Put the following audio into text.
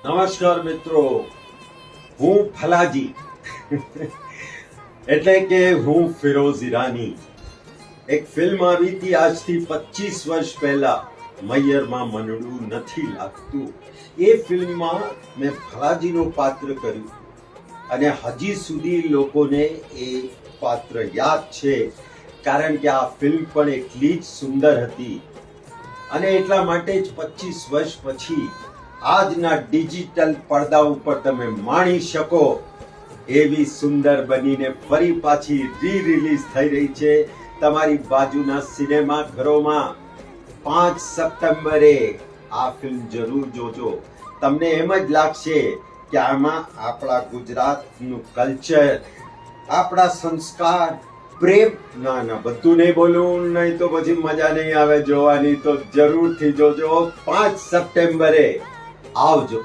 નમસ્કાર મિત્રો, હું ફલાજી એટલે કે હું ફિરોઝ ઈરાની. એક ફિલ્મ આવી હતી આજથી 25 વર્ષ પહેલા, મૈયરમાં મનડું નથી લાગતું. એ ફિલ્મમાં મેં ફલાજીનું પાત્ર કર્યું અને હજી સુધી લોકોને એ પાત્ર યાદ છે, કારણ કે આ ફિલ્મ પણ એટલી જ સુંદર હતી. અને એટલા માટે જ 25 વર્ષ પછી આજના ડિજિટલ પડદા ઉપર તમે માણી શકો એવી સુંદર બનીને ફરી પાછી રિલીઝ થઈ રહી છે તમારી બાજુના સિનેમા ઘરોમાં. 5 સપ્ટેમ્બરે આ ફિલ્મ જરૂર જોજો. તમને એમ જ લાગશે કે આમાં આપણા ગુજરાતનું કલ્ચર, આપણા સંસ્કાર, પ્રેમ, ના બધું નહીં બોલું, નહીં તો પછી મજા નહીં આવે જોવાની. તો જરૂરથી જોજો 5 સપ્ટેમ્બરે. આવજો.